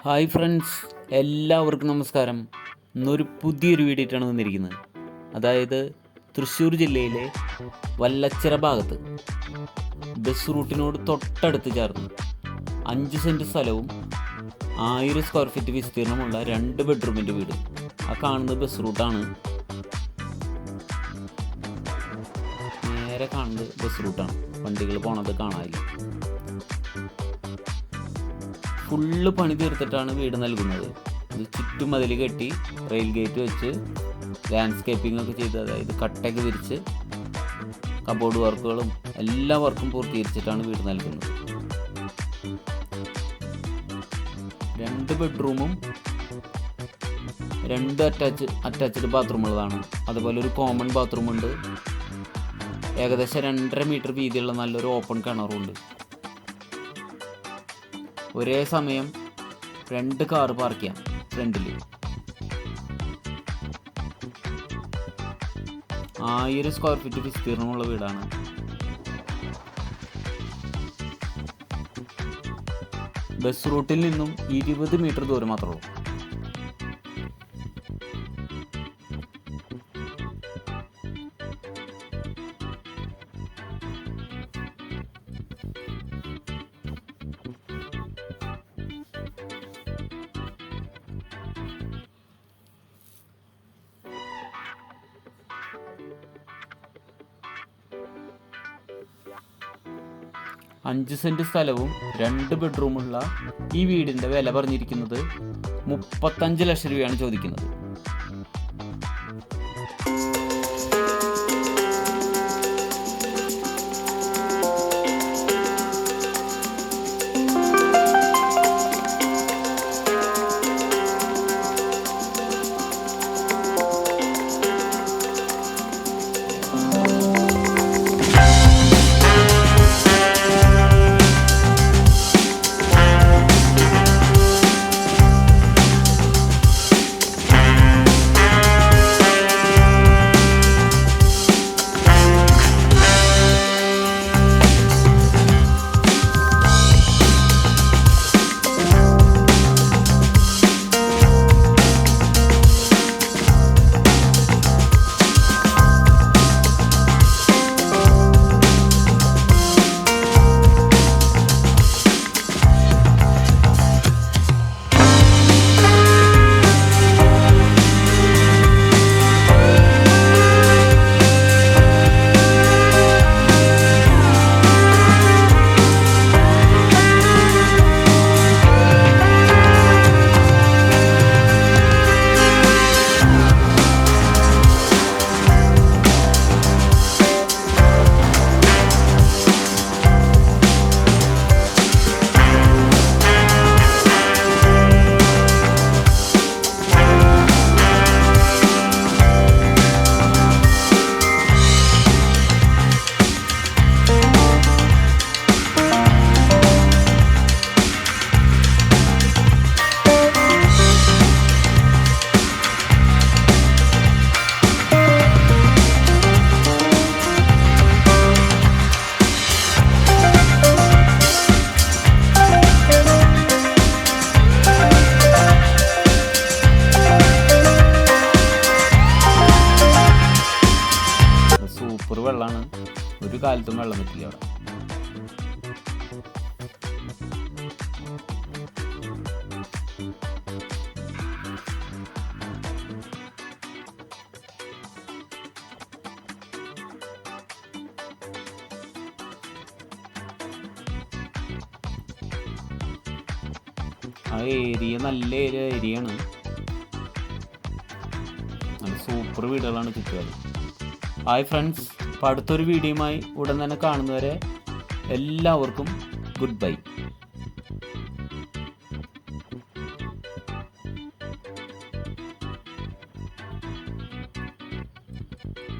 Hi friends, എല്ലാവർക്കും നമസ്കാരം. ഇന്നൊരു പുതിയൊരു വീഡിയോ ആയിട്ടാണ് വന്നിരിക്കുന്നത്. അതായത് തൃശ്ശൂർ ജില്ലയിലെ വല്ലച്ചിറ ഭാഗത്ത് ബസ് റൂട്ടിനോട് തൊട്ടടുത്ത് ചേർന്ന് 5 സെൻറ്റ് സ്ഥലവും 1000 സ്ക്വയർ ഫീറ്റ് വിസ്തീർണമുള്ള 2 ബെഡ്റൂമിൻ്റെ വീട്. ആ കാണുന്നത് ബസ് റൂട്ടാണ്. നേരെ കാണുന്നത് ബസ് റൂട്ടാണ്. വണ്ടികൾ പോണത് കാണാനില്ല. ഫുള്ള് പണി തീർത്തിട്ടാണ് വീട് നൽകുന്നത്. ഇത് ചുറ്റും മതിൽ കെട്ടി റെയിൽ ഗേറ്റ് വെച്ച് ലാൻഡ്സ്കേപ്പിംഗ് ഒക്കെ ചെയ്ത്, അതായത് കട്ടയൊക്കെ വിരിച്ച് കബോർഡ് വർക്കുകളും എല്ലാ വർക്കും പൂർത്തീകരിച്ചിട്ടാണ് വീട് നൽകുന്നത്. 2 ബെഡ്റൂമും 2 അറ്റാച്ച്ഡ് ബാത്റൂമുള്ളതാണ്. അതുപോലെ ഒരു കോമൺ ബാത്റൂമുണ്ട്. ഏകദേശം 2.5 മീറ്റർ വീതിയുള്ള നല്ലൊരു ഓപ്പൺ കിണറുണ്ട്. ഒരേ സമയം 2 കാർ പാർക്ക് ചെയ്യാം ഫ്രണ്ടിൽ. 1000 സ്ക്വയർ ഫീറ്റ് വിസ്തീർണമുള്ള വീടാണ്. ബസ് റൂട്ടിൽ നിന്നും 20 മീറ്റർ ദൂരം മാത്രമേ ഉള്ളൂ. അഞ്ച് സെൻറ്റ് സ്ഥലവും 2 ബെഡ്റൂമുള്ള ഈ വീടിൻ്റെ വില പറഞ്ഞിരിക്കുന്നത് 35 ലക്ഷം രൂപയാണ് ചോദിക്കുന്നത്. സൂപ്പർ വെള്ളമാണ്. ഒരു കാലത്തും വെള്ളം പറ്റില്ല അവിടെ. ആ ഏരിയ നല്ല ഏരിയയാണ്. നല്ല സൂപ്പർ വീടുകളാണ് ചുറ്റുപാട്. ഹായ് ഫ്രണ്ട്സ്, അപ്പോൾ അടുത്തൊരു വീഡിയോയുമായി ഉടൻ തന്നെ കാണുന്നവരെ എല്ലാവർക്കും ഗുഡ് ബൈ.